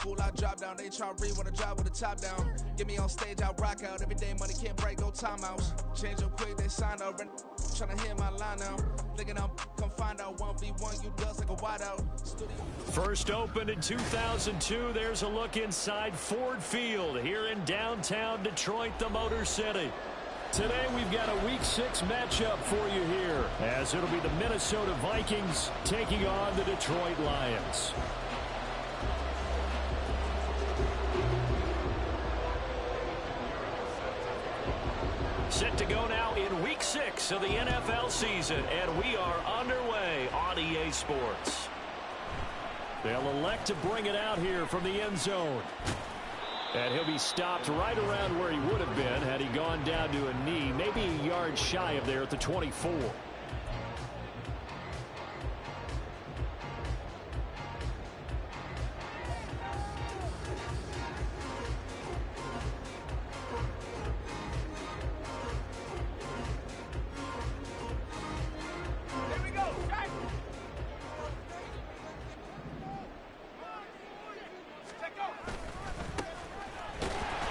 Fool, I drop down, they try to read when I drop with the top down. Get me on stage, I rock out. Every day money can't break, no timeouts. Change up quick, they sign up. Tryna hear my line now. Thinking I'm come find out 1v1, you dust like a wideout. First opened in 2002. There's a look inside Ford Field here in downtown Detroit, the Motor City. Today we've got a Week 6 matchup for you here, as it'll be the Minnesota Vikings taking on the Detroit Lions. Set to go now in Week 6 of the NFL season, and we are underway on EA Sports. They'll elect to bring it out here from the end zone. And he'll be stopped right around where he would have been had he gone down to a knee, maybe a yard shy of there at the 24.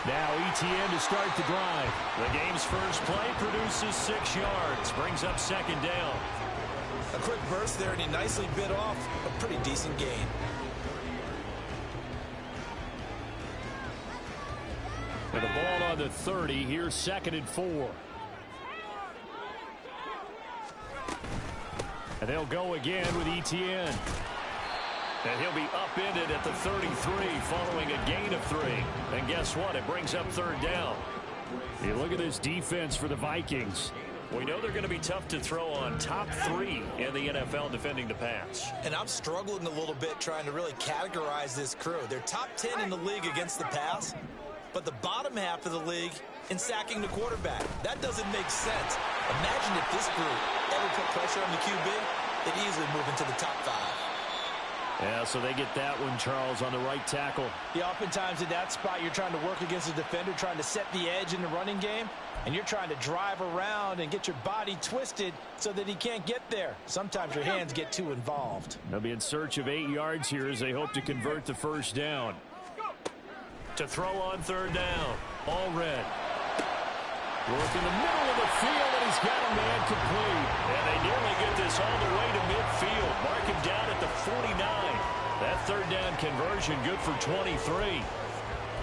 Now ETN to start the drive. The game's first play produces 6 yards, brings up second down. A quick burst there, and he nicely bit off a pretty decent gain. And the ball on the 30, here's 2nd and 4. And they'll go again with ETN. And he'll be upended at the 33 following a gain of 3. And guess what? It brings up 3rd down. You look at this defense for the Vikings. We know they're going to be tough to throw on. Top 3 in the NFL defending the pass. And I'm struggling a little bit trying to really categorize this crew. They're top 10 in the league against the pass, but the bottom half of the league in sacking the quarterback. That doesn't make sense. Imagine if this group ever put pressure on the QB, they'd easily move into the top 5. Yeah, so they get that one, Charles, on the right tackle. Yeah, oftentimes in that spot, you're trying to work against a defender, trying to set the edge in the running game, and you're trying to drive around and get your body twisted so that he can't get there. Sometimes your hands get too involved. They'll be in search of 8 yards here as they hope to convert the first down. To throw on 3rd down, Allred. Work in the middle of the field, and he's got a man complete. And they nearly get this all the way to midfield. Mark him down at the 49. That 3rd down conversion good for 23.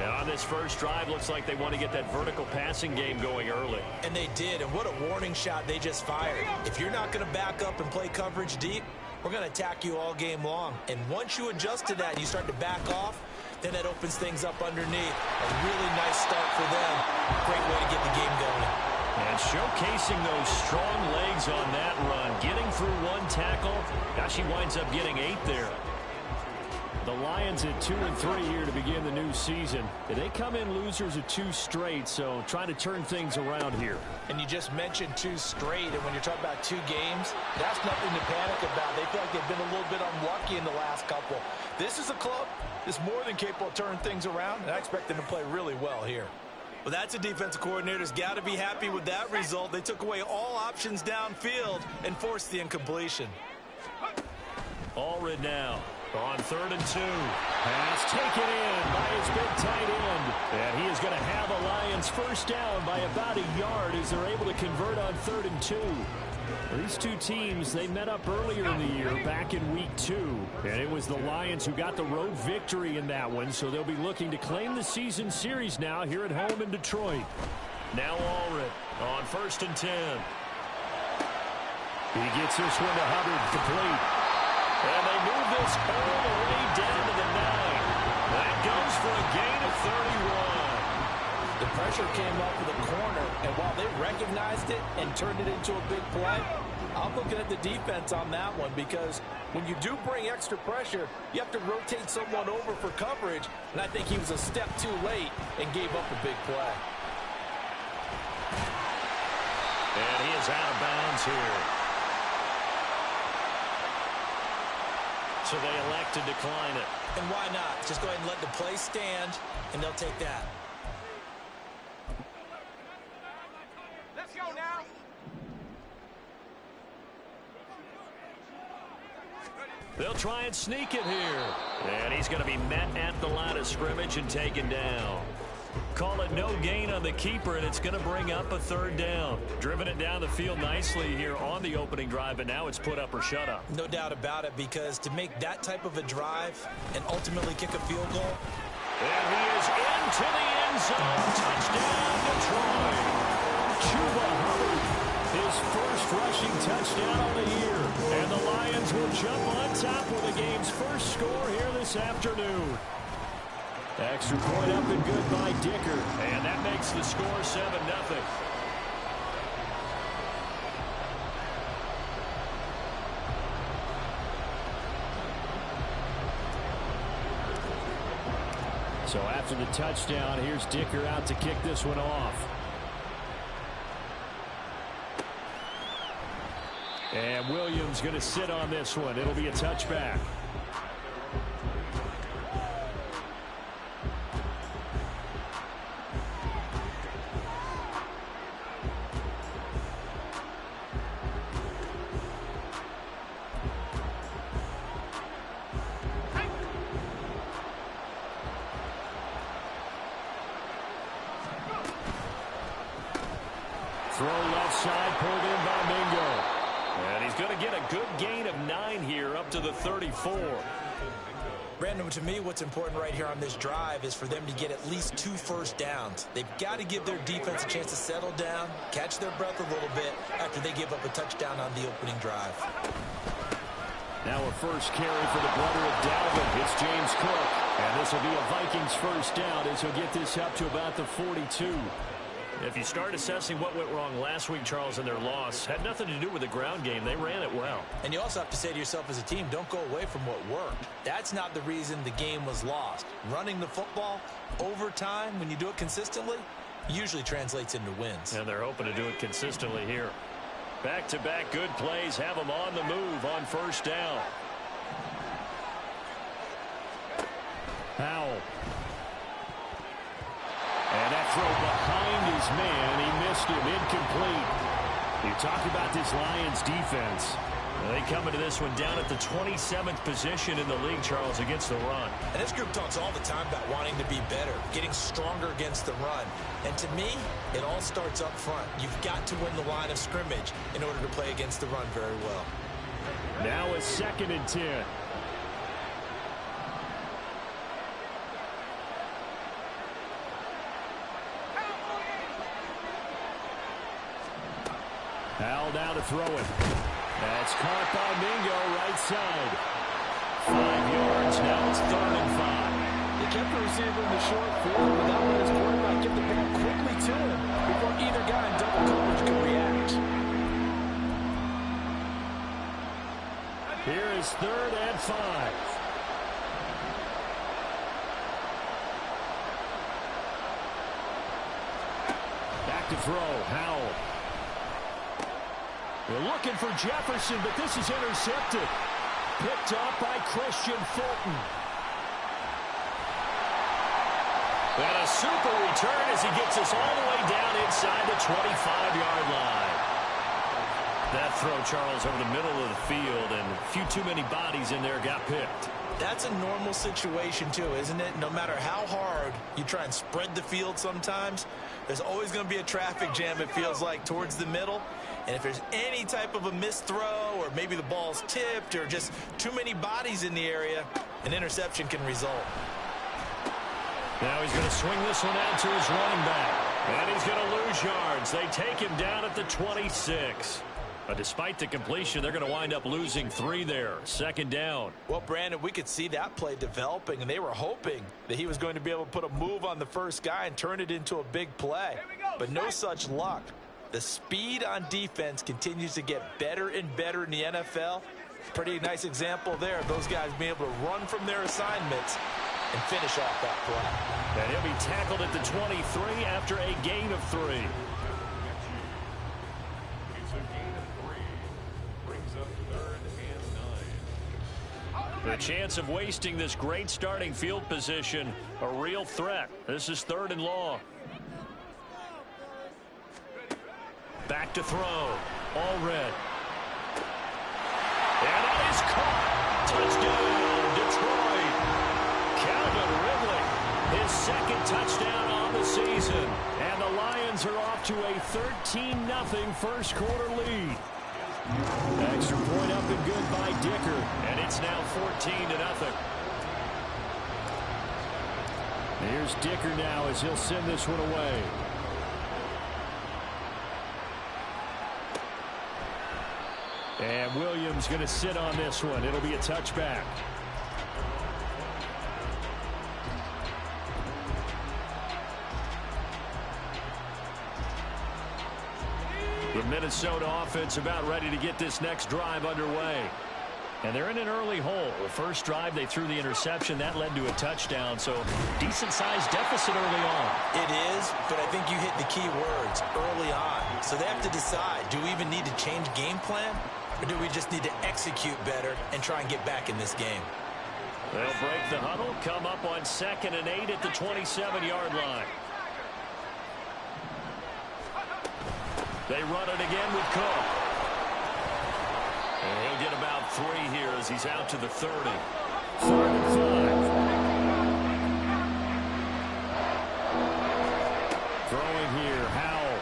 And on this first drive, looks like they want to get that vertical passing game going early. And they did, and what a warning shot they just fired. If you're not going to back up and play coverage deep, we're going to attack you all game long. And once you adjust to that and you start to back off, then that opens things up underneath. A really nice start for them. Great way to get the game going. And showcasing those strong legs on that run. Getting through 1 tackle. Now she winds up getting 8 there. The Lions at 2-3 here to begin the new season. They come in losers of 2 straight, so trying to turn things around here. And you just mentioned 2 straight, and when you're talking about 2 games, that's nothing to panic about. They feel like they've been a little bit unlucky in the last couple. This is a club that's more than capable of turning things around, and I expect them to play really well here. Well, that's a defensive coordinator's got to be happy with that result. They took away all options downfield and forced the incompletion. Allred now on 3rd and 2. Pass taken in by his big tight end. And he is going to have a Lions first down by about a yard as they're able to convert on 3rd and 2. These 2 teams, they met up earlier in the year back in Week 2. And it was the Lions who got the road victory in that one, so they'll be looking to claim the season series now here at home in Detroit. Now Allred on 1st and 10. He gets this one to Hubbard, complete. And they move this all the way down to the 9. That goes for a gain of 31. The pressure came up with the corner, and while they recognized it and turned it into a big play, I'm looking at the defense on that one, because when you do bring extra pressure, you have to rotate someone over for coverage, and I think he was a step too late and gave up a big play. And he is out of bounds here. So they elect to decline it. And why not? Just go ahead and let the play stand, and they'll take that. Let's go now. They'll try and sneak it here. And he's going to be met at the line of scrimmage and taken down. Call it no gain on the keeper, and it's going to bring up a third down. Driven it down the field nicely here on the opening drive, but now it's put up or shut up. No doubt about it, because to make that type of a drive and ultimately kick a field goal. And he is into the end zone. Touchdown, Detroit. Chuba Hubbard, his first rushing touchdown on the year. And the Lions will jump on top with the game's first score here this afternoon. Extra point up and good by Dicker. And that makes the score 7-0. So after the touchdown, here's Dicker out to kick this one off. And Williams going to sit on this one. It'll be a touchback. Throw left side, pulled in by Mingo. And he's going to get a good gain of 9 here up to the 34. Brandon, to me, what's important right here on this drive is for them to get at least 2 first downs. They've got to give their defense a chance to settle down, catch their breath a little bit after they give up a touchdown on the opening drive. Now a first carry for the brother of Dalvin. It's James Cook. And this will be a Vikings first down as he'll get this up to about the 42. If you start assessing what went wrong last week, Charles, in their loss, had nothing to do with the ground game. They ran it well. And you also have to say to yourself as a team, don't go away from what worked. That's not the reason the game was lost. Running the football over time, when you do it consistently, usually translates into wins. And they're hoping to do it consistently here. Back-to-back good plays have them on the move on first down. Howell. And that throw behind his man. He missed him. Incomplete. You talk about this Lions defense. They come into this one down at the 27th position in the league, Charles, against the run. And this group talks all the time about wanting to be better, getting stronger against the run. And to me, it all starts up front. You've got to win the line of scrimmage in order to play against the run very well. Now a 2nd and 10. Howell down to throw it. That's caught by Mingo, right side. 5 yards, now it's 3rd and 5. They kept the receiver in the short field without letting his quarterback get the ball quickly to him before either guy in double coverage could react. Here is 3rd and 5. Back to throw, Howell. They're looking for Jefferson, but this is intercepted. Picked up by Christian Fulton. And a super return as he gets us all the way down inside the 25-yard line. That throw, Charles, over the middle of the field, and a few too many bodies in there got picked. That's a normal situation, too, isn't it? No matter how hard you try and spread the field sometimes, there's always going to be a traffic jam, it feels like, towards the middle. And if there's any type of a missed throw, or maybe the ball's tipped, or just too many bodies in the area, an interception can result. Now he's going to swing this one out to his running back. And he's going to lose yards. They take him down at the 26. But despite the completion, they're going to wind up losing 3 there. 2nd down. Well, Brandon, we could see that play developing, and they were hoping that he was going to be able to put a move on the first guy and turn it into a big play. But no such luck. The speed on defense continues to get better and better in the NFL. Pretty nice example there of those guys being able to run from their assignments and finish off that play. And he'll be tackled at the 23 after a gain of 3. The chance of wasting this great starting field position, a real threat. This is 3rd and long. Back to throw. All red. And that is caught. Touchdown, Detroit. Calvin Ridley, his second touchdown on the season. And the Lions are off to a 13-0 first quarter lead. Extra point up and good by Dicker. And it's now 14-0. Here's Dicker now as he'll send this one away. And Williams going to sit on this one. It'll be a touchback. The Minnesota offense about ready to get this next drive underway. And they're in an early hole. The first drive, they threw the interception. That led to a touchdown, so decent-sized deficit early on. It is, but I think you hit the key words, early on. So they have to decide, do we even need to change game plan, or do we just need to execute better and try and get back in this game? They'll break the huddle, come up on 2nd and 8 at the 27-yard line. They run it again with Cook. And he'll get about 3 here as he's out to the 30. 3rd and 5. Throwing here, Howell.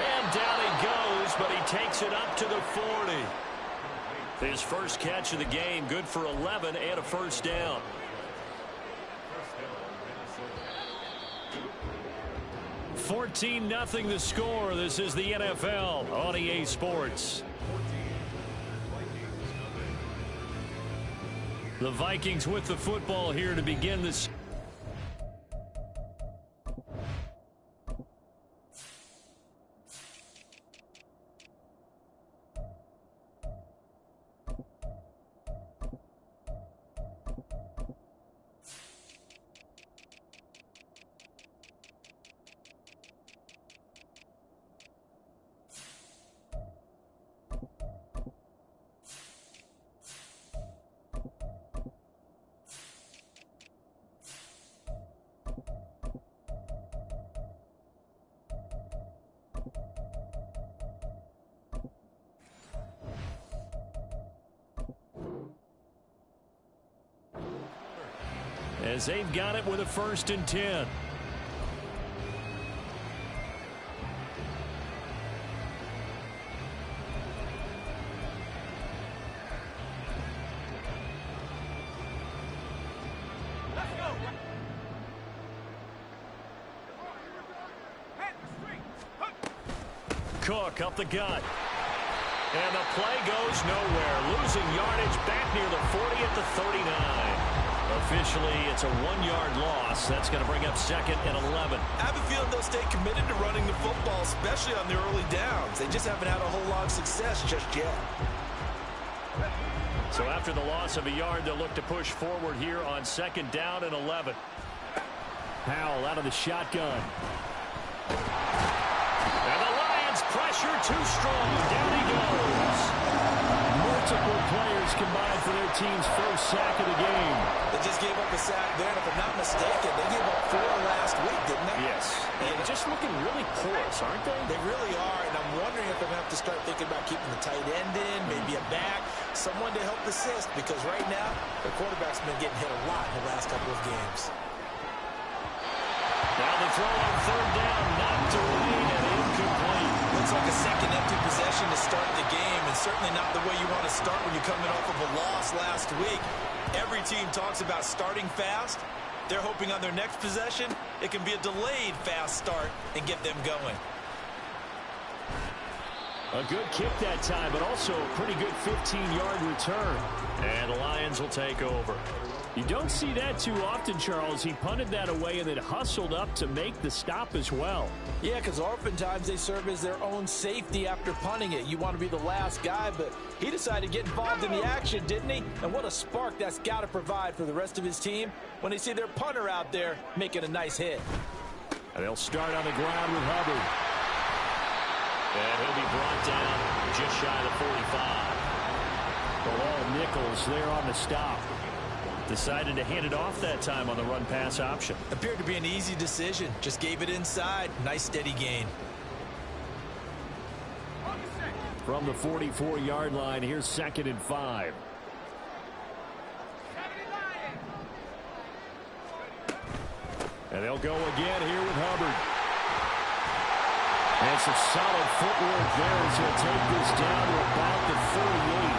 And down he goes, but he takes it up to the 40. His first catch of the game, good for 11 and a first down. $14-0 the score. This is the NFL on EA Sports. The Vikings with the football here to begin this. As they've got it with a 1st and 10. Cook up the gut. And the play goes nowhere. Losing yardage back near the 40 at the 39. Officially, it's a 1-yard loss. That's going to bring up 2nd and 11. I have a feeling they'll stay committed to running the football, especially on their early downs. They just haven't had a whole lot of success just yet. So after the loss of a yard, they'll look to push forward here on 2nd down and 11. Howell out of the shotgun. And the Lions pressure too strong. Down he goes. Multiple players combined for their team's first sack of the game. They just gave up a sack there, and if I'm not mistaken, they gave up 4 last week, didn't they? Yes. And just looking really porous, aren't they? They really are, and I'm wondering if they're going to have to start thinking about keeping the tight end in, maybe a back, someone to help assist, because right now, their quarterback's been getting hit a lot in the last couple of games. Now the throw on 3rd down, knocked away and incomplete. Looks like a second empty possession to start the game, and certainly not the way you want to start when you're coming off of a loss last week. Every team talks about starting fast. They're hoping on their next possession, it can be a delayed fast start and get them going. A good kick that time, but also a pretty good 15-yard return. And the Lions will take over. You don't see that too often, Charles. He punted that away and then hustled up to make the stop as well. Yeah, because oftentimes they serve as their own safety after punting it. You want to be the last guy, but he decided to get involved in the action, didn't he? And what a spark that's got to provide for the rest of his team when they see their punter out there making a nice hit. And they'll start on the ground with Hubbard. And he'll be brought down just shy of the 45. Bilal Nichols there on the stop. Decided to hand it off that time on the run-pass option. Appeared to be an easy decision. Just gave it inside. Nice steady gain. From the 44-yard line, here's 2nd and 5. And they'll go again here with Hubbard. And some solid footwork there as he'll take this down to about the 38.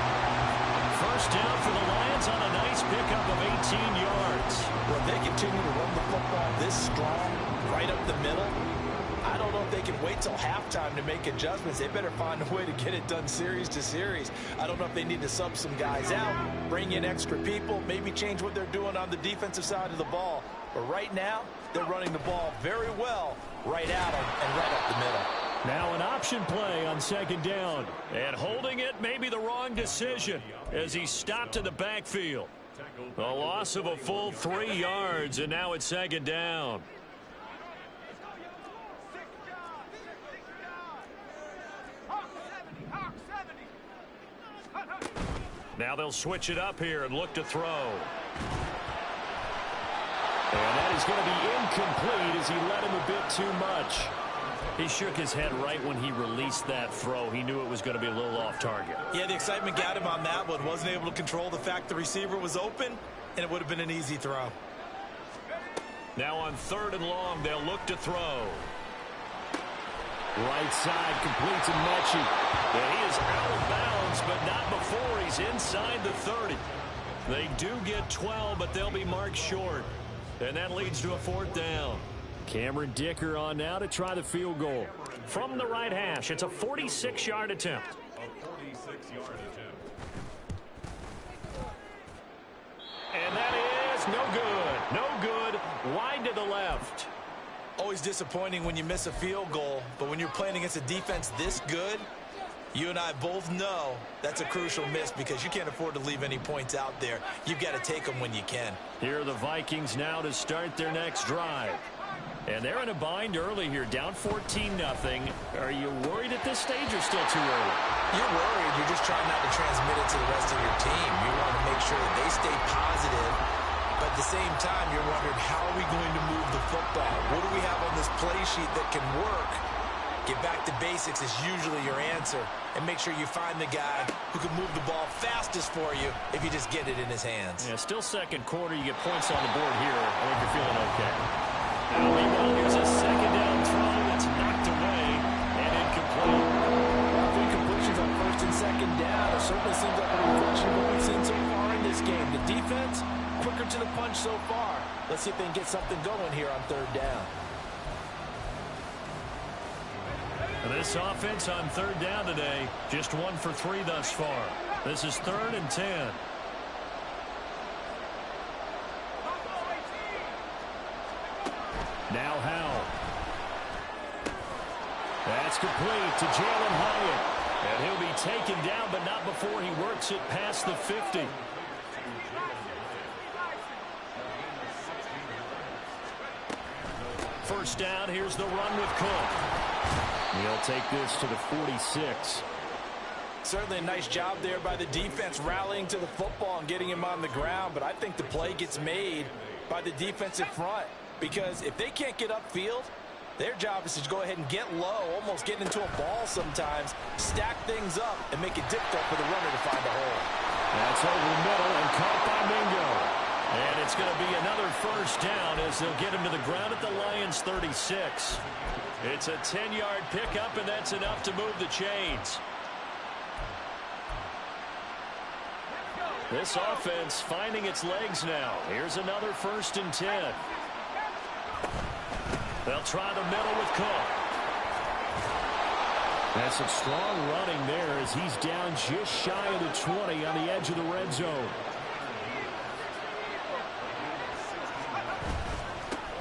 First down for the Lions on a nice pickup of 18 yards. Well, if they continue to run the football this strong, right up the middle, I don't know if they can wait till halftime to make adjustments. They better find a way to get it done series to series. I don't know if they need to sub some guys out, bring in extra people, maybe change what they're doing on the defensive side of the ball. But right now, they're running the ball very well right at them and right up the middle. Now an option play on 2nd down. And holding it may be the wrong decision as he stopped in the backfield. A loss of a full 3 yards, and now it's 2nd down. Now they'll switch it up here and look to throw. And that is going to be incomplete as he let him a bit too much. He shook his head right when he released that throw. He knew it was going to be a little off target. Yeah, the excitement got him on that one. Wasn't able to control the fact the receiver was open, and it would have been an easy throw. Now on 3rd and long, they'll look to throw. Right side complete to Mechie. And he is out of bounds, but not before he's inside the 30. They do get 12, but they'll be marked short. And that leads to a 4th down. Cameron Dicker on now to try the field goal. From the right hash, it's a 46-yard attempt. And that is no good. No good. Wide to the left. Always disappointing when you miss a field goal, but when you're playing against a defense this good, you and I both know that's a crucial miss because you can't afford to leave any points out there. You've got to take them when you can. Here are the Vikings now to start their next drive. And they're in a bind early here, down 14-0. Are you worried at this stage or still too early? You're worried. You're just trying not to transmit it to the rest of your team. You want to make sure that they stay positive. But at the same time, you're wondering, how are we going to move the football? What do we have on this play sheet that can work? Get back to basics is usually your answer. And make sure you find the guy who can move the ball fastest for you if you just get it in his hands. Yeah, still 2nd quarter. You get points on the board here. I think you're feeling okay. Now, meanwhile, here's a 2nd down throw that's knocked away and incomplete. Well, incompletions on 1st and 2nd down. It certainly seems like a reflection of what we've seen so far in this game. The defense, quicker to the punch so far. Let's see if they can get something going here on 3rd down. This offense on 3rd down today, just 1 for 3 thus far. This is 3rd and 10. Now Howell. That's complete to Jalen Hyatt. And he'll be taken down, but not before he works it past the 50. First down, here's the run with Cook. He'll take this to the 46. Certainly a nice job there by the defense rallying to the football and getting him on the ground, but I think the play gets made by the defensive front because if they can't get upfield, their job is to go ahead and get low, almost get into a ball sometimes, stack things up, and make it difficult for the runner to find a hole. That's over the middle and caught by Mingo. And it's going to be another first down as they'll get him to the ground at the Lions' 36. It's a 10-yard pickup, and that's enough to move the chains. This offense finding its legs now. Here's another 1st and 10. They'll try the middle with Cook. That's some strong running there as he's down just shy of the 20 on the edge of the red zone.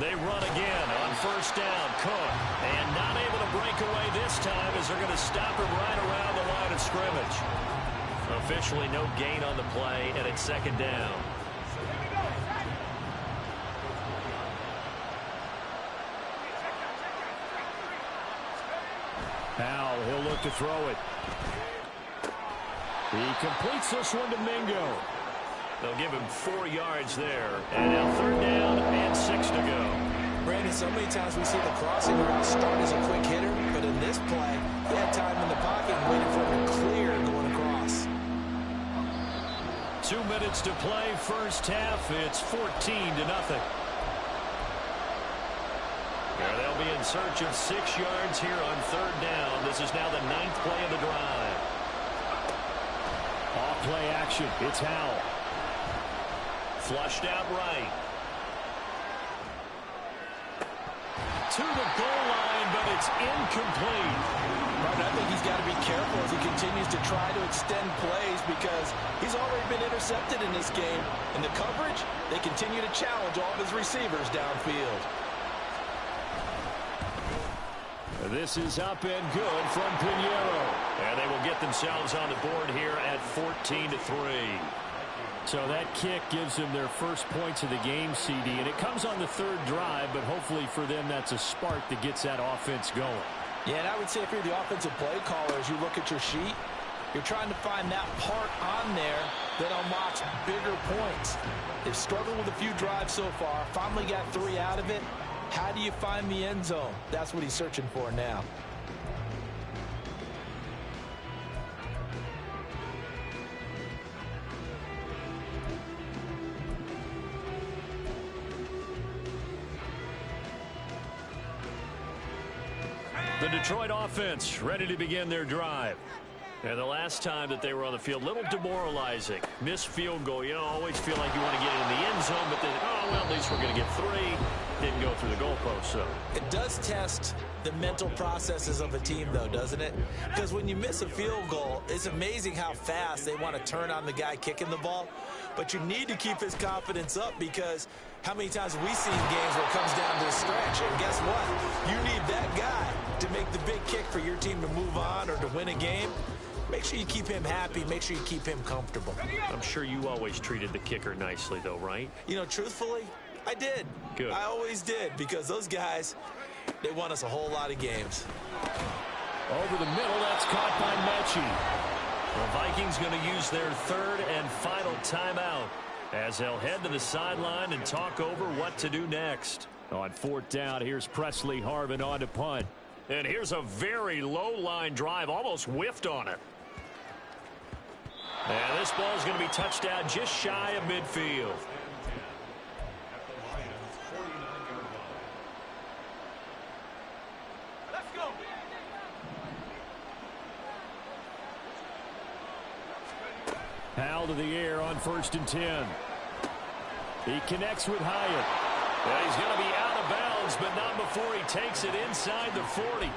They run again on 1st down. Cook, and not able to break away this time as they're going to stop him right around the line of scrimmage. Officially no gain on the play, and it's 2nd down. Howell, he'll look to throw it. He completes this one to Mingo. They'll give him 4 yards there. And now 3rd down and 6 to go. Brandon, so many times we see the crossing route start as a quick hitter, but in this play, he had time in the pocket and waited for him to 2 minutes to play first half. It's 14-0. They'll be in search of 6 yards here on third down. This is now the 9th play of the drive. Off play action. It's Howell. Flushed out right. To the goal line, but it's incomplete. Right, I think he's got to be careful as he continues to try to extend plays because he's already been intercepted in this game. In the coverage, they continue to challenge all of his receivers downfield. This is up and good from Pinheiro. And they will get themselves on the board here at 14-3. So that kick gives them their first points of the game, CD. And it comes on the third drive, but hopefully for them that's a spark that gets that offense going. Yeah, and I would say if you're the offensive play caller, as you look at your sheet, you're trying to find that part on there that unlocks bigger points. They've struggled with a few drives so far, finally got 3 out of it. How do you find the end zone? That's what he's searching for now. The Detroit offense ready to begin their drive. And the last time that they were on the field, a little demoralizing. Missed field goal. You know, always feel like you want to get in the end zone, but then, oh, well, at least we're going to get 3. Didn't go through the goalpost, so. It does test the mental processes of a team, though, doesn't it? Because when you miss a field goal, it's amazing how fast they want to turn on the guy kicking the ball. But you need to keep his confidence up because how many times have we seen games where it comes down to a stretch? And guess what? You need that guy to make the big kick for your team to move on or to win a game. Make sure you keep him happy. Make sure you keep him comfortable. I'm sure you always treated the kicker nicely, though, right? You know, truthfully, I did. Good. I always did because those guys, they won us a whole lot of games. Over the middle, that's caught by Mechie. The Vikings going to use their 3rd and final timeout as they'll head to the sideline and talk over what to do next. On 4th down, here's Presley Harvin on to punt. And here's a very low-line drive, almost whiffed on it. And this ball is going to be touched down just shy of midfield. Let's go. Howell to the air on 1st and 10. He connects with Hyatt. And he's going to be out of bounds, but not before he takes it inside the 40.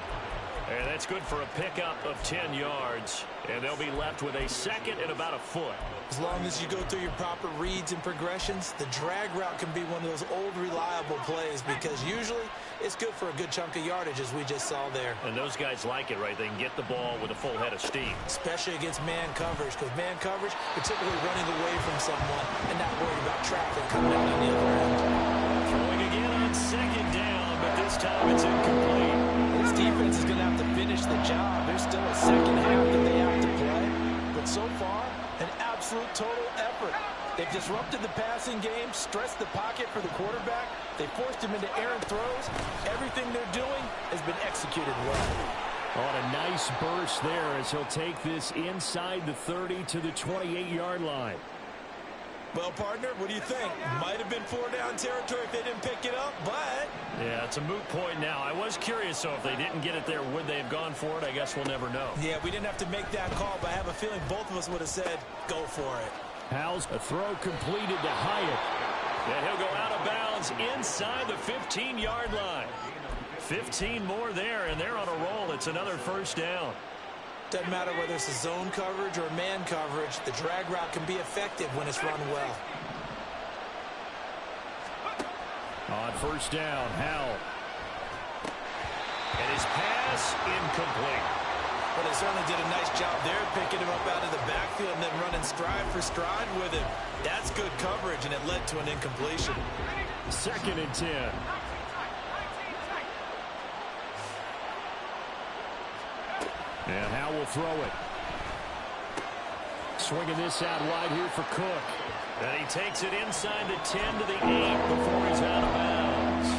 And that's good for a pickup of 10 yards. And they'll be left with a 2nd and about a foot. As long as you go through your proper reads and progressions, the drag route can be one of those old reliable plays because usually it's good for a good chunk of yardage as we just saw there. And those guys like it, right? They can get the ball with a full head of steam. Especially against man coverage because man coverage, particularly running away from someone and not worried about traffic coming out on the other end. Throwing again on 2nd down, but this time it's incomplete. This defense is going to have to finish the job. There's still a second half that they have to play. But so far, an absolute total effort. They've disrupted the passing game, stressed the pocket for the quarterback. They forced him into errant throws. Everything they're doing has been executed well. On a nice burst there as he'll take this inside the 30 to the 28-yard line. Well, partner, what do you think? Might have been 4-down territory if they didn't pick it up, but... Yeah, it's a moot point now. I was curious, so if they didn't get it there, would they have gone for it? I guess we'll never know. Yeah, we didn't have to make that call, but I have a feeling both of us would have said, go for it. Howell's a throw completed to Hyatt. And he'll go out of bounds inside the 15-yard line. 15 more there, and they're on a roll. It's another 1st down. Doesn't matter whether it's a zone coverage or man coverage, the drag route can be effective when it's run well. On 1st down, Howell. And his pass incomplete. But they certainly did a nice job there, picking him up out of the backfield and then running stride for stride with him. That's good coverage, and it led to an incompletion. 2nd and 10. And Howell will throw it. Swinging this out wide here for Cook. And he takes it inside the 10 to the 8 before he's out of bounds.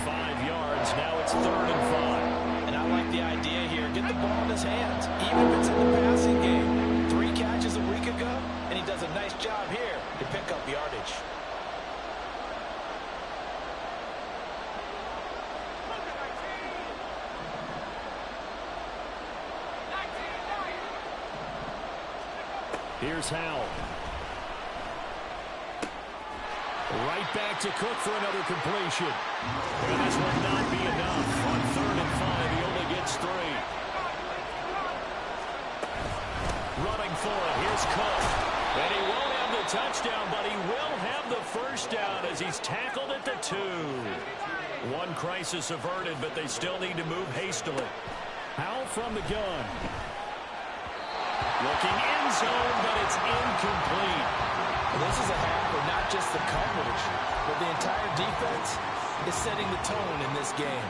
5 yards. Now it's 3rd and 5. And I like the idea here. Get the ball in his hands, even if it's in the passing game. 3 catches a week ago, and he does a nice Here's Howell. Right back to Cook for another completion. And this will not be enough. On 3rd and 5, he only gets 3. Running for it. Here's Cook. And he won't have the touchdown, but he will have the first down as he's tackled at the 2. One crisis averted, but they still need to move hastily. Howell from the gun. Looking end zone, but it's incomplete. This is a half where not just the coverage, but the entire defense is setting the tone in this game.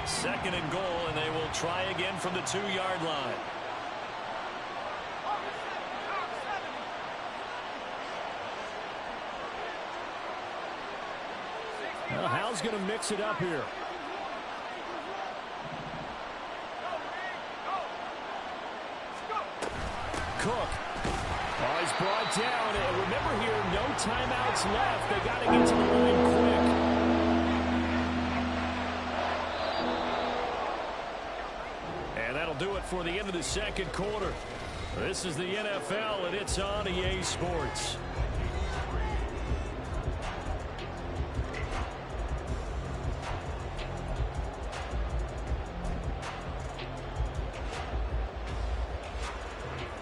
2nd and goal, and they will try again from the 2-yard line. Well, Howell's going to mix it up here. Cook. Oh, he's brought down. And remember here, no timeouts left. They got to get to the line quick. And that'll do it for the end of the 2nd quarter. This is the NFL, and it's on EA Sports.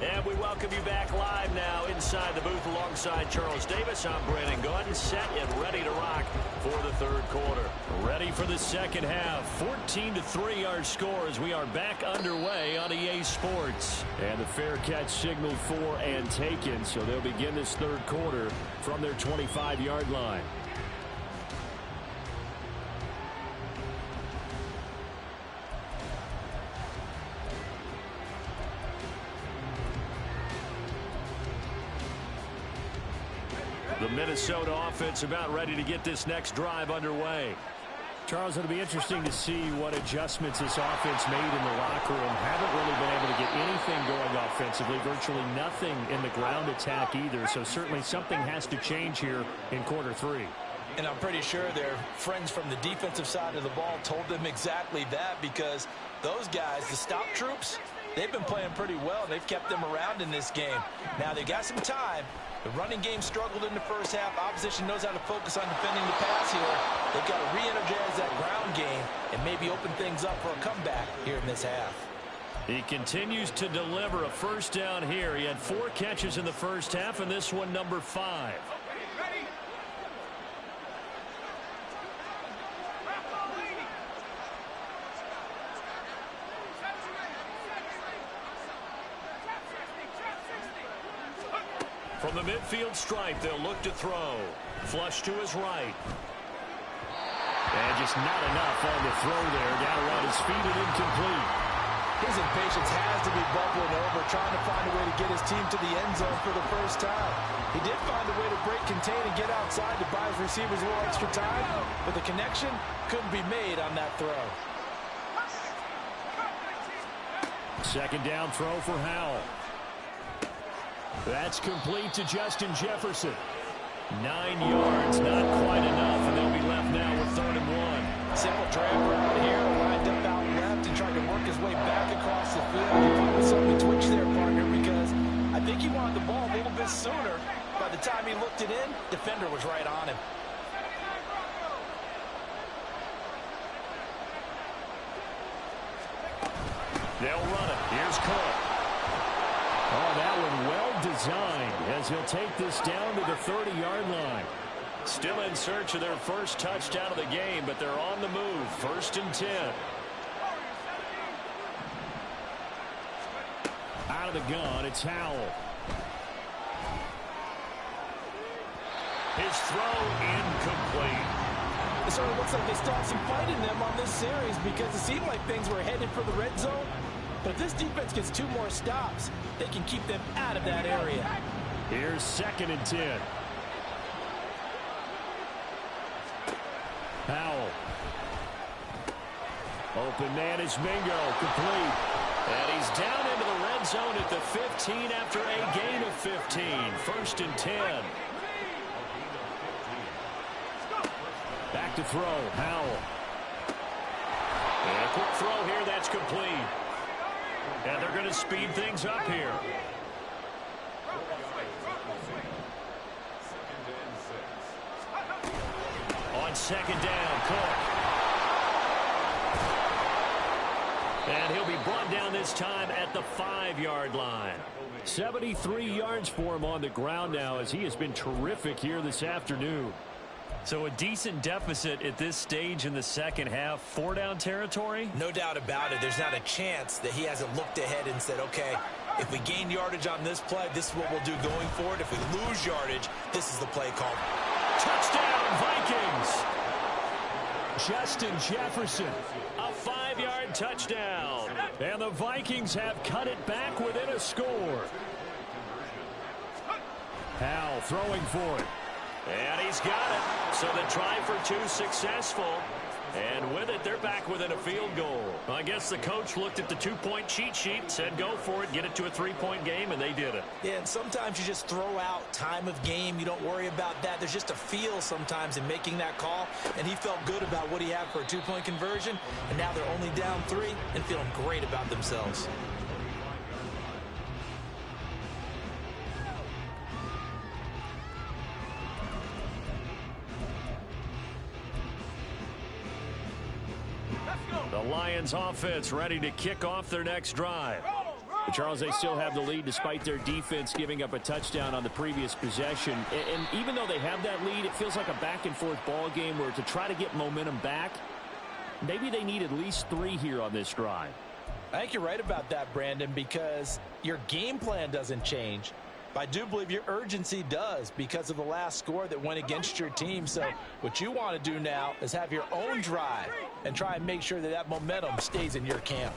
And we welcome you back live now inside the booth alongside Charles Davis. I'm Brandon Gaudin, set and ready to rock for the 3rd quarter. Ready for the 2nd half. 14-3 our score as we are back underway on EA Sports. And the fair catch signaled for and taken, so they'll begin this 3rd quarter from their 25-yard line. The Minnesota offense about ready to get this next drive underway. Charles, it'll be interesting to see what adjustments this offense made in the locker room. Haven't really been able to get anything going offensively. Virtually nothing in the ground attack either. So certainly something has to change here in quarter 3. And I'm pretty sure their friends from the defensive side of the ball told them exactly that, because those guys, the stop troops, they've been playing pretty well. They've kept them around in this game. Now they got some time. The running game struggled in the first half. Opposition knows how to focus on defending the pass here. They've got to re-energize that ground game and maybe open things up for a comeback here in this half. He continues to deliver a first down here. He had 4 catches in the first half, and this one number 5. From the midfield stripe, they'll look to throw. Flush to his right. And just not enough on the throw there. Down around his feet and incomplete. His impatience has to be bubbling over, trying to find a way to get his team to the end zone for the first time. He did find a way to break contain and get outside to buy his receivers a little extra time, but the connection couldn't be made on that throw. 2nd down throw for Howell. That's complete to Justin Jefferson. 9 yards, not quite enough, and they'll be left now with 3rd and 1. Simple drag route here, lined up out left and tried to work his way back across the field. He probably saw me twitch there, partner, because I think he wanted the ball a little bit sooner. By the time he looked it in, defender was right on him. They'll run it. Here's Cook. Oh, that one well designed as he'll take this down to the 30-yard line. Still in search of their first touchdown of the game, but they're on the move. 1st and 10. Out of the gun, it's Howell. His throw incomplete. It sort of looks like they still have some fight in them on this series, because it seemed like things were headed for the red zone. But if this defense gets 2 more stops, they can keep them out of that area. Here's 2nd and 10. Howell. Open man is Mingo. Complete. And he's down into the red zone at the 15 after a gain of 15. 1st and 10. Back to throw. Howell. And a quick throw here. That's complete. And they're going to speed things up here. on second down. Cook. And he'll be brought down this time at the 5-yard line. 73 yards for him on the ground now, as he has been terrific here this afternoon. So a decent deficit at this stage in the second half. 4-down territory? No doubt about it. There's not a chance that he hasn't looked ahead and said, okay, if we gain yardage on this play, this is what we'll do going forward. If we lose yardage, this is the play call. Touchdown, Vikings! Justin Jefferson, a 5-yard touchdown. And the Vikings have cut it back within a score. Howell throwing for it. And he's got it. So the try for 2 successful. And with it, they're back within a field goal. I guess the coach looked at the 2-point cheat sheet, said go for it, get it to a 3-point game, and they did it. Yeah, and sometimes you just throw out time of game. You don't worry about that. There's just a feel sometimes in making that call, and he felt good about what he had for a 2-point conversion, and now they're only down 3 and feeling great about themselves. The Lions offense ready to kick off their next drive. But Charles, they still have the lead despite their defense giving up a touchdown on the previous possession. And even though they have that lead, it feels like a back-and-forth ball game where to try to get momentum back, maybe they need at least 3 here on this drive. I think you're right about that, Brandon, because your game plan doesn't change. But I do believe your urgency does because of the last score that went against your team. So what you want to do now is have your own drive and try and make sure that that momentum stays in your camp.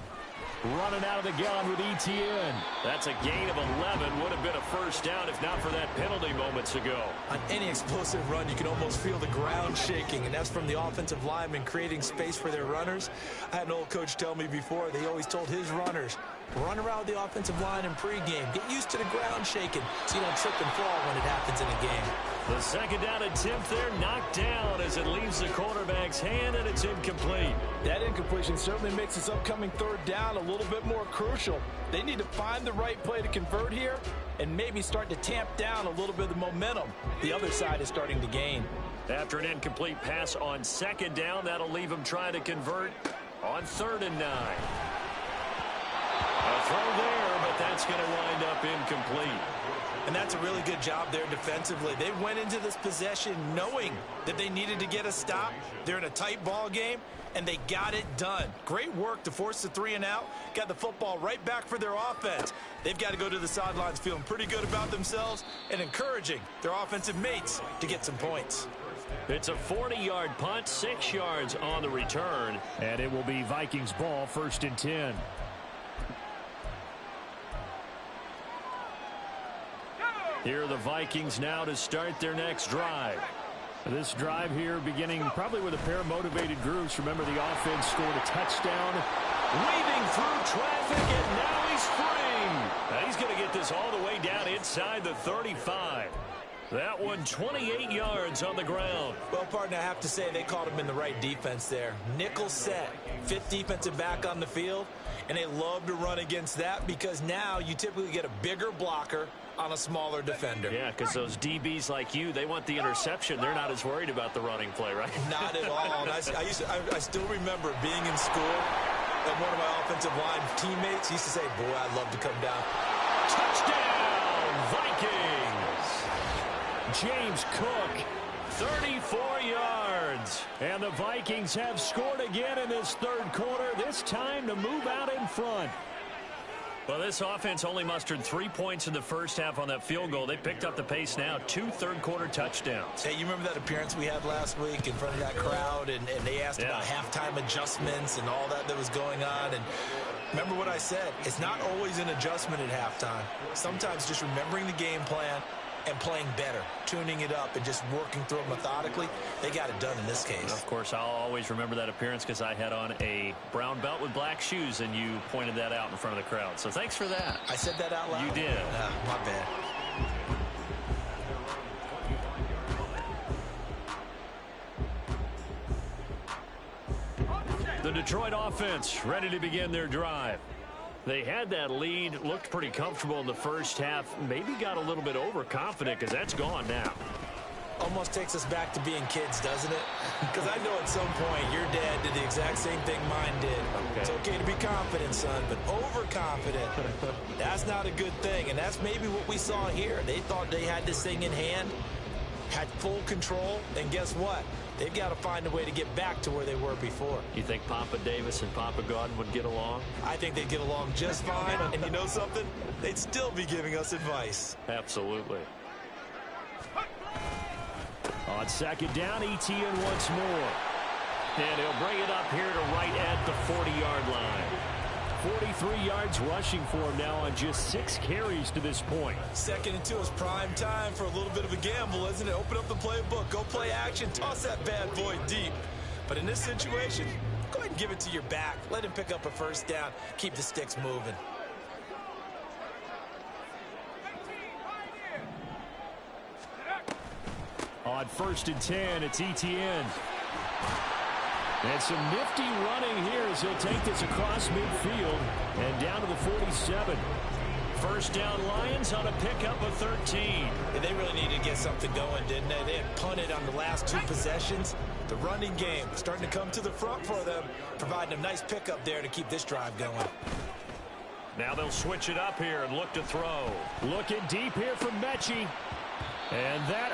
Running out of the gun with Etienne. That's a gain of 11. Would have been a first down if not for that penalty moments ago. On any explosive run, you can almost feel the ground shaking, and that's from the offensive linemen creating space for their runners. I had an old coach tell me before, they always told his runners, run around the offensive line in pregame. Get used to the ground shaking so you don't trip and fall when it happens in a game. The second down attempt there knocked down as it leaves the quarterback's hand, and it's incomplete. That incompletion certainly makes this upcoming third down a little bit more crucial. They need to find the right play to convert here and maybe start to tamp down a little bit of the momentum the other side is starting to gain. After an incomplete pass on second down, that'll leave them trying to convert on 3rd and 9. A throw there, but that's going to wind up incomplete. And that's a really good job there defensively. They went into this possession knowing that they needed to get a stop. They're in a tight ball game, and they got it done. Great work to force the 3 and out. Got the football right back for their offense. They've got to go to the sidelines feeling pretty good about themselves and encouraging their offensive mates to get some points. It's a 40-yard punt, 6 yards on the return. And it will be Vikings ball, 1st and 10. Here are the Vikings now to start their next drive. This drive here beginning probably with a pair of motivated groups. Remember, the offense scored a touchdown. Weaving through traffic, and now he's free. Now he's going to get this all the way down inside the 35. That one 28 yards on the ground. Well, partner, I have to say they caught him in the right defense there. Nickel set, 5th defensive back on the field, and they love to run against that because now you typically get a bigger blocker on a smaller defender. Yeah, because those DBs like you, they want the interception. They're not as worried about the running play, right? Not at all. And I still remember being in school, and one of my offensive line teammates used to say, boy, I'd love to come down. Touchdown, Vikings! James Cook, 34 yards. And the Vikings have scored again in this 3rd quarter, this time to move out in front. Well, this offense only mustered 3 points in the first half on that field goal. They picked up the pace now, 2 third-quarter touchdowns. Hey, you remember that appearance we had last week in front of that crowd, and they asked about halftime adjustments and all that was going on, and remember what I said, it's not always an adjustment at halftime. Sometimes just remembering the game plan and playing better, tuning it up and just working through it methodically. They got it done in this case. Of course, I'll always remember that appearance because I had on a brown belt with black shoes, and you pointed that out in front of the crowd. So thanks for that. I said that out loud? You did. My bad. The Detroit offense ready to begin their drive. They had that lead, looked pretty comfortable in the first half, maybe got a little bit overconfident because that's gone now. almost takes us back to being kids, doesn't it? Because I know at some point your dad did the exact same thing mine did. Okay. It's okay to be confident, son, but overconfident, that's not a good thing. And that's maybe what we saw here. They thought they had this thing in hand, had full control, and guess what? They've got to find a way to get back to where they were before. You think Papa Davis and Papa Godwin would get along? I think they'd get along just fine. And you know something? They'd still be giving us advice. Absolutely. On second down, Etienne once more. And he'll bring it up here to right at the 40-yard line. 43 yards rushing for him now on just 6 carries to this point. 2nd and 2 is prime time for a little bit of a gamble, isn't it? Open up the playbook, go play action, toss that bad boy deep. But in this situation, go ahead and give it to your back. Let him pick up a first down. Keep the sticks moving. On 1st and 10, it's Etienne. And some nifty running here as he'll take this across midfield and down to the 47. First down Lions on a pickup of 13. And they really needed to get something going, didn't they? They had punted on the last 2 possessions. The running game starting to come to the front for them, providing a nice pickup there to keep this drive going. Now they'll switch it up here and look to throw. Looking deep here from Mechie. And that,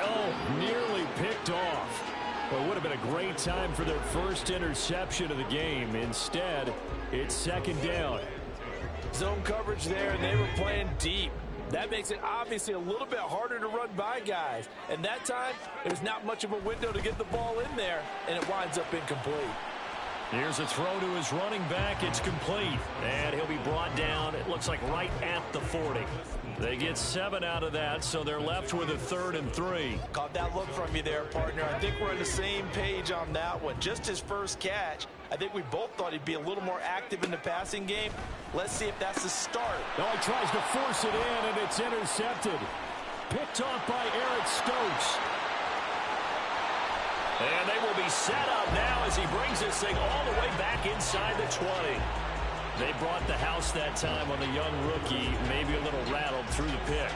nearly picked off. Well, it would have been a great time for their first interception of the game. Instead, it's 2nd down. Zone coverage there, and they were playing deep. That makes it obviously a little bit harder to run by guys. And that time, there's not much of a window to get the ball in there, and it winds up incomplete. Here's a throw to his running back. It's complete. And he'll be brought down, it looks like right at the 40. They get 7 out of that, so they're left with a 3rd and 3. Caught that look from you there, partner. I think we're on the same page on that one. Just his first catch. I think we both thought he'd be a little more active in the passing game. Let's see if that's the start. Oh, he tries to force it in, and it's intercepted. Picked off by Eric Stokes. And they will be set up now as he brings this thing all the way back inside the 20. They brought the house that time on the young rookie, maybe a little rattled through the pick.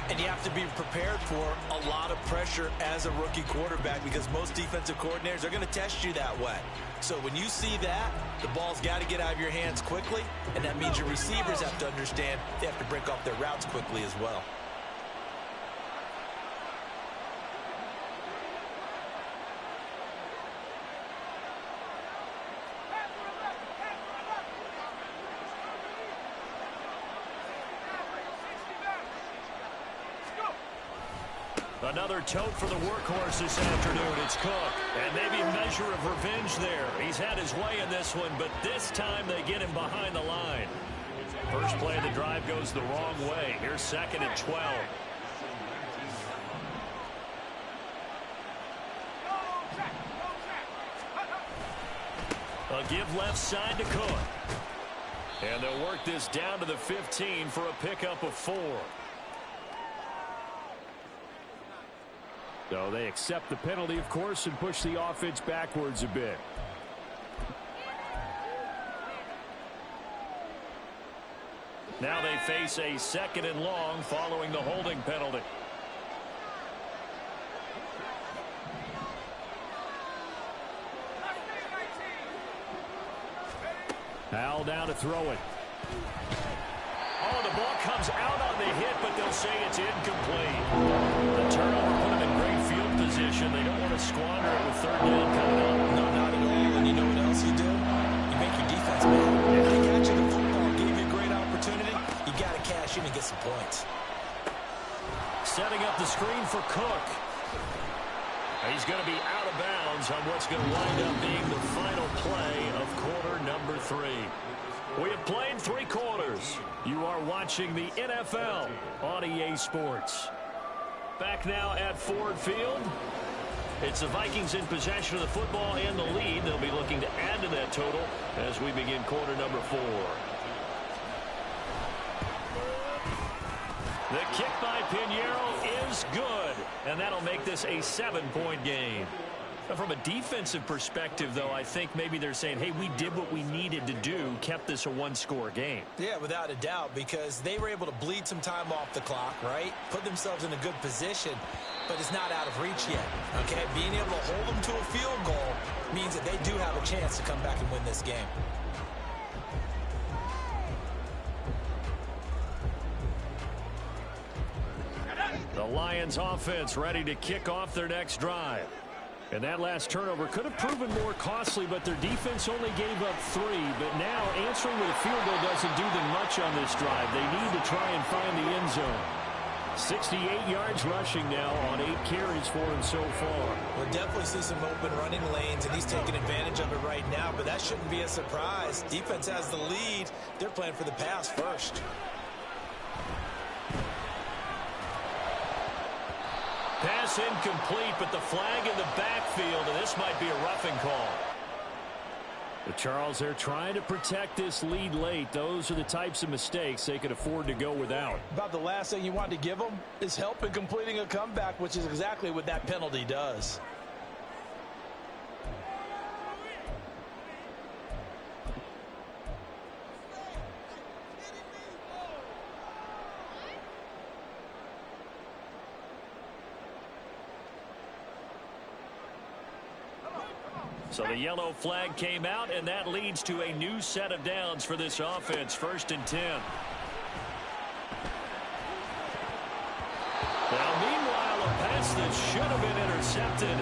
And you have to be prepared for a lot of pressure as a rookie quarterback because most defensive coordinators are going to test you that way. So when you see that, the ball's got to get out of your hands quickly, and that means your receivers have to understand they have to break off their routes quickly as well. Another tote for the workhorse this afternoon. It's Cook. And maybe a measure of revenge there. He's had his way in this one, but this time they get him behind the line. First play of the drive goes the wrong way. Here's 2nd and 12. A give left side to Cook. And they'll work this down to the 15 for a pickup of 4. So they accept the penalty, of course, and push the offense backwards a bit. Now they face a 2nd and long following the holding penalty. Howell down to throw it. Oh, the ball comes out on the hit, but they'll say it's incomplete. The turnover put them in great field position. They don't want to squander it with 3rd down coming up. No, not at all. And you know what else you do? You make your defense mad. They got you the football, gave you a great opportunity. You got to cash in and get some points. Setting up the screen for Cook. He's going to be out of bounds on what's going to wind up being the final play of quarter number 3. We have played 3 quarters. You are watching the NFL on EA Sports. Back now at Ford Field. It's the Vikings in possession of the football and the lead. They'll be looking to add to that total as we begin quarter number 4. The kick by Pinheiro is good, and that'll make this a 7-point game. From a defensive perspective, though, I think maybe they're saying, hey, we did what we needed to do, kept this a 1-score game. Yeah, without a doubt, because they were able to bleed some time off the clock, right? Put themselves in a good position. but it's not out of reach yet. Okay, being able to hold them to a field goal means that they do have a chance to come back and win this game. The Lions offense ready to kick off their next drive. And that last turnover could have proven more costly, but their defense only gave up 3. But now answering with a field goal doesn't do them much on this drive. They need to try and find the end zone. 68 yards rushing now on 8 carries for him so far. We'll definitely see some open running lanes, and he's taking advantage of it right now, but that shouldn't be a surprise. Defense has the lead. They're playing for the pass first. Pass incomplete, but the flag in the backfield, and this might be a roughing call. The Charles, they're trying to protect this lead late. Those are the types of mistakes they could afford to go without. About the last thing you want to give them is help in completing a comeback, which is exactly what that penalty does. So the yellow flag came out, and that leads to a new set of downs for this offense. 1st and 10. Now, meanwhile, a pass that should have been intercepted,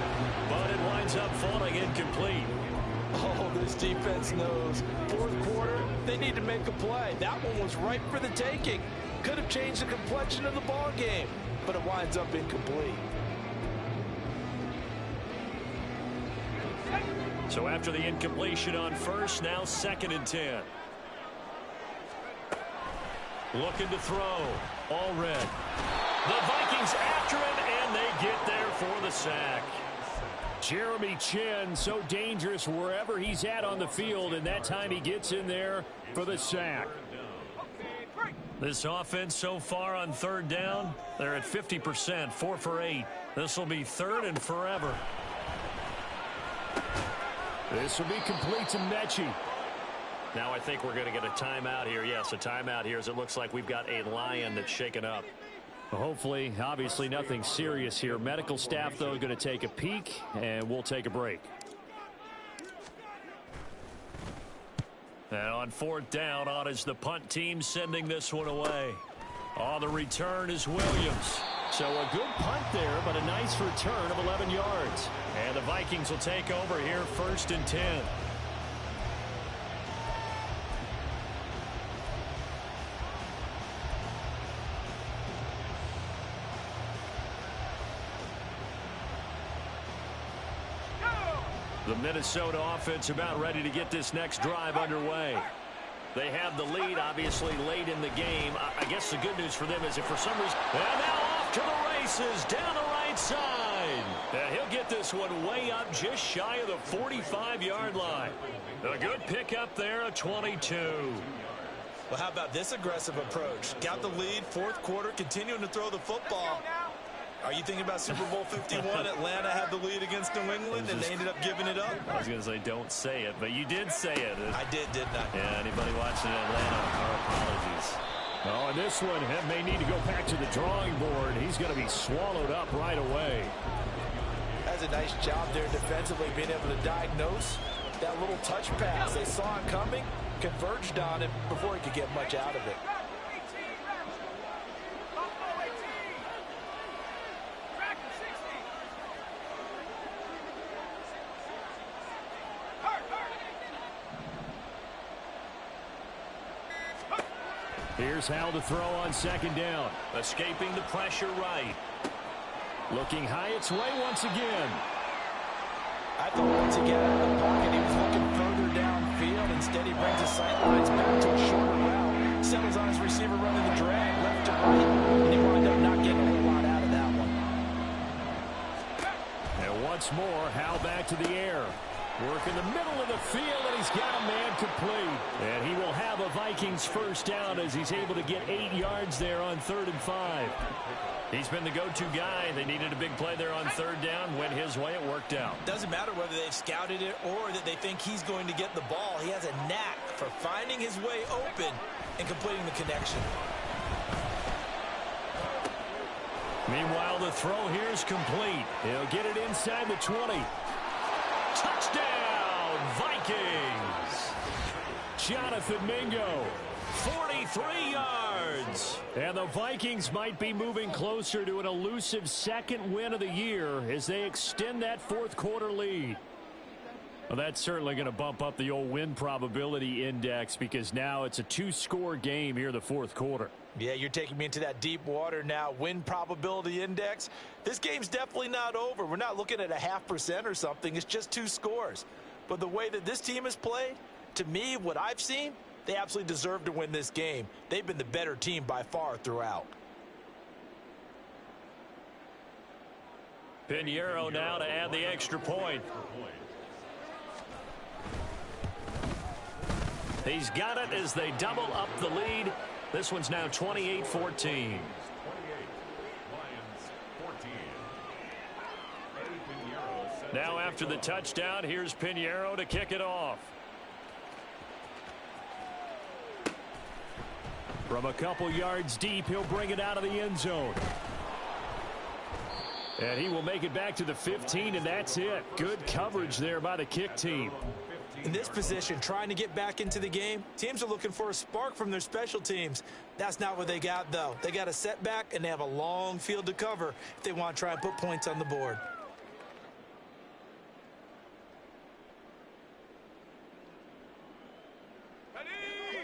but it winds up falling incomplete. Oh, this defense knows. 4th quarter, they need to make a play. That one was ripe for the taking. Could have changed the complexion of the ball game, but it winds up incomplete. So after the incompletion on 1st, now 2nd and 10. Looking to throw. All red. The Vikings after him, and they get there for the sack. Jeremy Chinn, so dangerous wherever he's at on the field, and that time he gets in there for the sack. This offense so far on 3rd down, they're at 50%, 4 for 8. This will be 3rd and forever. This will be complete to Mechie. Now I think we're going to get a timeout here. Yes, a timeout here as it looks like we've got a Lion that's shaken up. Well, hopefully, obviously nothing serious here. Medical staff, though, going to take a peek, and we'll take a break. And on 4th down, on is the punt team sending this one away. On the return is Williams. So a good punt there, but a nice return of 11 yards. And the Vikings will take over here 1st and 10. The Minnesota offense about ready to get this next drive underway. They have the lead, obviously, late in the game. I guess the good news for them is if for some reason... And now off to the races, down the right side. And he'll get this one way up just shy of the 45-yard line. A good pickup there, a 22. Well, how about this aggressive approach? Got the lead, 4th quarter, continuing to throw the football. Are you thinking about Super Bowl 51? Atlanta had the lead against New England, and they ended up giving it up. I was going to say, don't say it, but you did say it. I did, didn't I? Yeah, anybody watching Atlanta, our apologies. Oh, and this one may need to go back to the drawing board. He's going to be swallowed up right away. That's a nice job there defensively, being able to diagnose that little touch pass. They saw it coming, converged on it before he could get much out of it. Here's Hal to throw on 2nd down. Escaping the pressure right. Looking high its way once again. I thought once he got out of the pocket, he was looking further downfield. Instead, he brings his sight lines back to a shorter route. Settles on his receiver running the drag left to right. And he wound up not getting a whole lot out of that one. And once more, Hal back to the air. Work in the middle of the field, and he's got a man complete. And he will have a Vikings 1st down as he's able to get 8 yards there on 3rd and 5. He's been the go-to guy. They needed a big play there on 3rd down. Went his way. It worked out. Doesn't matter whether they've scouted it or that they think he's going to get the ball. He has a knack for finding his way open and completing the connection. Meanwhile, the throw here is complete. He'll get it inside the 20. Touchdown, Vikings! Jonathan Mingo, 43 yards. And the Vikings might be moving closer to an elusive second win of the year as they extend that fourth quarter lead. Well, that's certainly going to bump up the old win probability index because now it's a two-score game here in the fourth quarter. Yeah, you're taking me into that deep water now. Win probability index. This game's definitely not over. We're not looking at a 0.5% or something. It's just 2 scores. But the way that this team has played, to me, what I've seen, they absolutely deserve to win this game. They've been the better team by far throughout. Pinheiro now to add the extra point. He's got it as they double up the lead. This one's now 28-14. Now after the touchdown, here's Pinheiro to kick it off. From a couple yards deep, he'll bring it out of the end zone. And he will make it back to the 15, and that's it. Good coverage there by the kick team. In this position, trying to get back into the game, teams are looking for a spark from their special teams. That's not what they got, though. They got a setback, and they have a long field to cover if they want to try and put points on the board.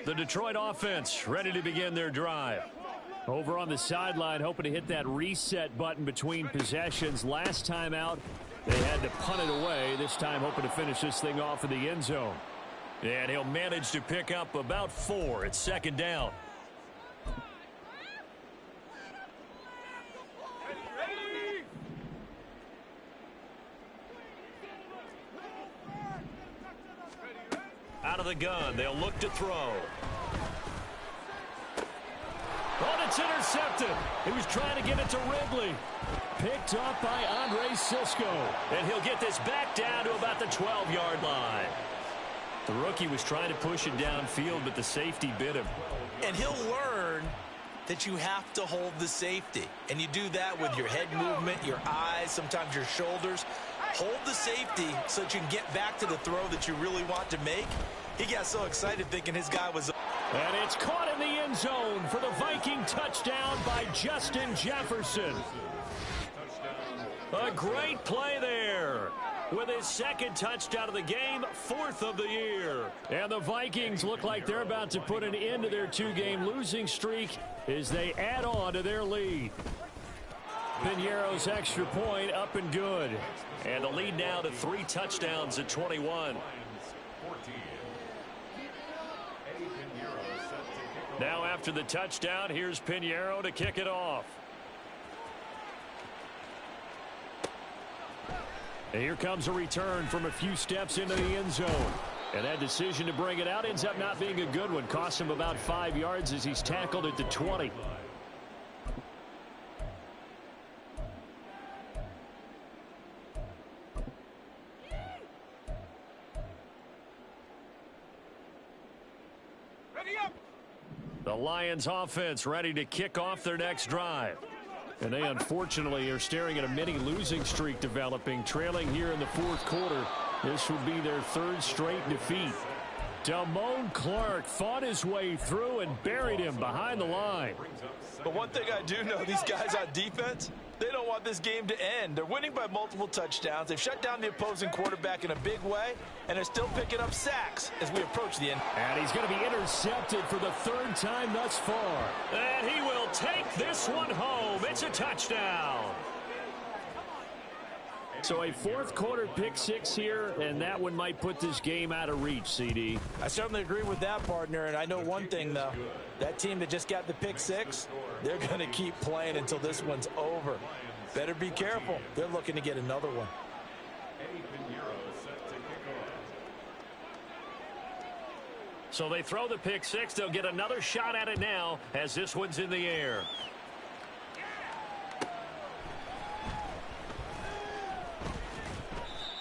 The Detroit offense ready to begin their drive. Over on the sideline, hoping to hit that reset button between possessions. Last time out, they had to punt it away. This time hoping to finish this thing off in the end zone. And he'll manage to pick up about 4. It's second down. Out of the gun, they'll look to throw. Oh, it's intercepted. He was trying to get it to Ridley. Picked up by Andre Cisco. And he'll get this back down to about the 12-yard line. The rookie was trying to push it downfield, but the safety bit him. And he'll learn that you have to hold the safety. And you do that with your head movement, your eyes, sometimes your shoulders. Hold the safety so that you can get back to the throw that you really want to make. He got so excited thinking his guy was... And it's caught in the end zone for the Viking touchdown by Justin Jefferson. A great play there. With his second touchdown of the game, 4th of the year. And the Vikings look like they're about to put an end to their 2-game losing streak as they add on to their lead. Pinheiro's extra point up and good. And the lead now to 3 touchdowns at 21. Now after the touchdown, here's Pinheiro to kick it off. And here comes a return from a few steps into the end zone. And that decision to bring it out ends up not being a good one. Costs him about 5 yards as he's tackled at the 20. The Lions offense ready to kick off their next drive. And they unfortunately are staring at a mini losing streak developing, trailing here in the fourth quarter. This would be their 3rd straight defeat. Damone Clark fought his way through and buried him behind the line. But one thing I do know, these guys on defense, they don't want this game to end. They're winning by multiple touchdowns. They've shut down the opposing quarterback in a big way, and they're still picking up sacks as we approach the end. And he's going to be intercepted for the 3rd time thus far. And he will take this one home. It's a touchdown. So a 4th quarter pick 6 here, and that one might put this game out of reach, CD. I certainly agree with that, partner, and I know one thing, though. That team that just got the pick 6, they're going to keep playing until this one's over. Better be careful. They're looking to get another one. So they throw the pick 6. They'll get another shot at it now as this one's in the air.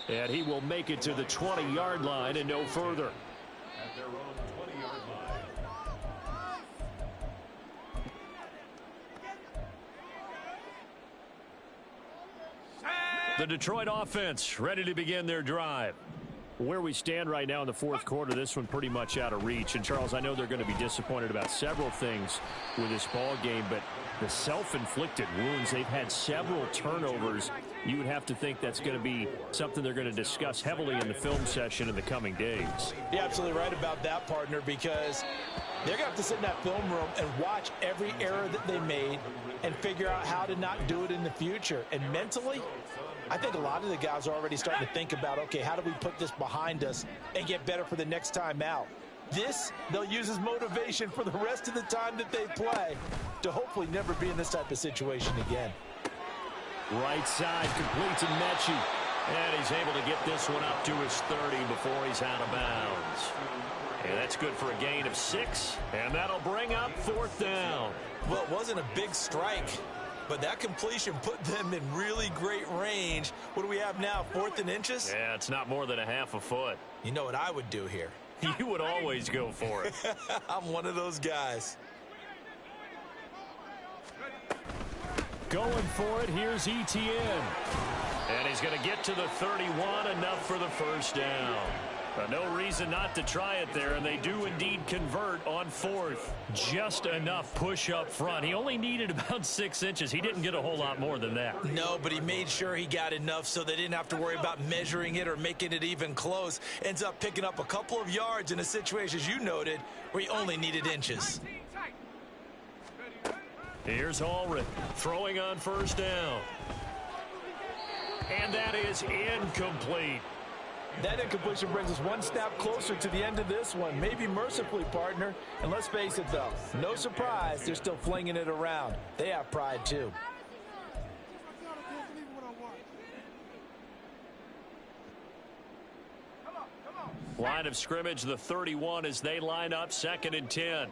And he will make it to the 20-yard line and no further. At their own 20-yard line. The Detroit offense ready to begin their drive. Where we stand right now in the fourth quarter, this one pretty much out of reach. And, Charles, I know they're going to be disappointed about several things with this ball game, but the self-inflicted wounds, they've had several turnovers. You would have to think that's going to be something they're going to discuss heavily in the film session in the coming days. You're absolutely right about that, partner, because they're going to have to sit in that film room and watch every error that they made and figure out how to not do it in the future. And mentally, I think a lot of the guys are already starting to think about, okay, how do we put this behind us and get better for the next time out? This, they'll use as motivation for the rest of the time that they play to hopefully never be in this type of situation again. Right side, complete to Mechie. And he's able to get this one up to his 30 before he's out of bounds. And that's good for a gain of 6. And that'll bring up fourth down. Well, it wasn't a big strike, but that completion put them in really great range. What do we have now, 4th and inches? Yeah, it's not more than a half a foot. You know what I would do here? You would always go for it. I'm one of those guys. Going for it, here's Etienne. And he's going to get to the 31, enough for the first down. No reason not to try it there, and they do indeed convert on 4th. Just enough push up front. He only needed about 6 inches. He didn't get a whole lot more than that. No, but he made sure he got enough so they didn't have to worry about measuring it or making it even close. Ends up picking up a couple of yards in a situation, as you noted, where he only needed inches. Here's Ulrich throwing on first down. And that is incomplete. That incompletion brings us one step closer to the end of this one. Maybe mercifully, partner. And let's face it, though, no surprise, they're still flinging it around. They have pride, too. Line of scrimmage, the 31 as they line up, 2nd and 10.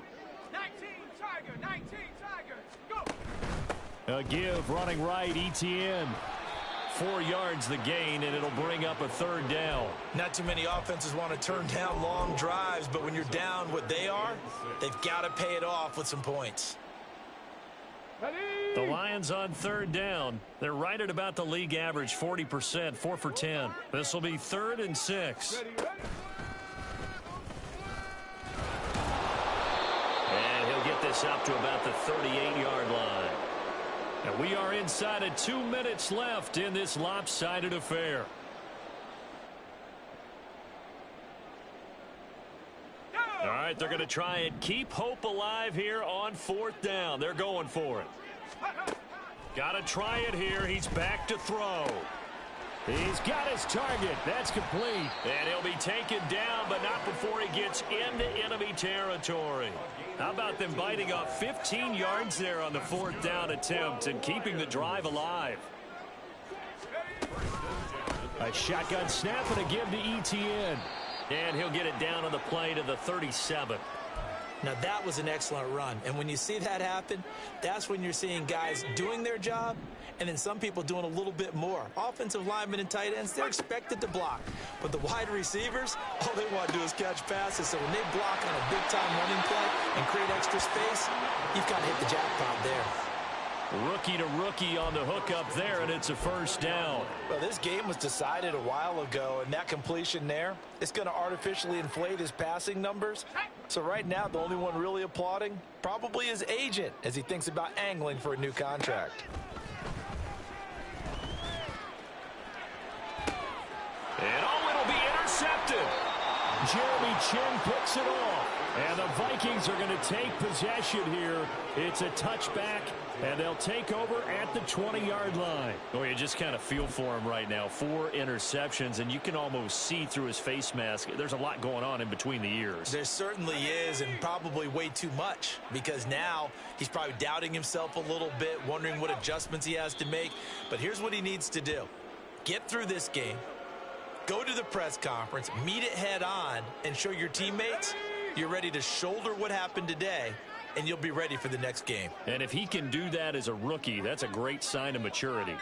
19 Tiger, 19 Tiger, go! A give, running right, Etienne. 4 yards the gain, and it'll bring up a 3rd down. Not too many offenses want to turn down long drives, but when you're down what they are, they've got to pay it off with some points. The Lions on 3rd down. They're right at about the league average, 40%, 4 for 10. This will be 3rd and 6. And he'll get this up to about the 38-yard line. And we are inside of 2 minutes left in this lopsided affair. All right, they're going to try and keep hope alive here on 4th down. They're going for it. Got to try it here. He's back to throw. He's got his target. That's complete. And he'll be taken down, but not before he gets into enemy territory. How about them biting off 15 yards there on the 4th down attempt and keeping the drive alive? A shotgun snap and a give to Etienne. And he'll get it down on the play to the 37. Now, that was an excellent run. And when you see that happen, that's when you're seeing guys doing their job and then some people doing a little bit more. Offensive linemen and tight ends, they're expected to block. But the wide receivers, all they want to do is catch passes. So when they block on a big-time running play and create extra space, you've got to hit the jackpot there. Rookie to rookie on the hook up there, and it's a 1st down. Well, this game was decided a while ago, and that completion there, it's going to artificially inflate his passing numbers. So right now, the only one really applauding probably his agent as he thinks about angling for a new contract. And it'll be intercepted. Jeremy Chinn picks it off. And the Vikings are going to take possession here. It's a touchback, and they'll take over at the 20-yard line. Oh, you just kind of feel for him right now. 4 interceptions, and you can almost see through his face mask. There's a lot going on in between the ears. There certainly is, and probably way too much, because now he's probably doubting himself a little bit, wondering what adjustments he has to make. But here's what he needs to do. Get through this game, go to the press conference, meet it head on, and show your teammates you're ready to shoulder what happened today, and you'll be ready for the next game. And if he can do that as a rookie, that's a great sign of maturity.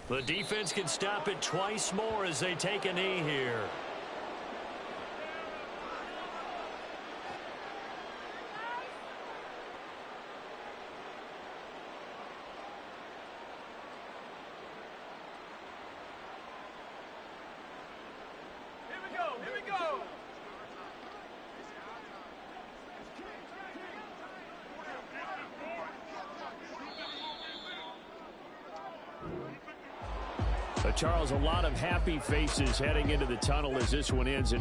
The defense can stop it twice more as they take a knee here. Charles, a lot of happy faces heading into the tunnel as this one ends.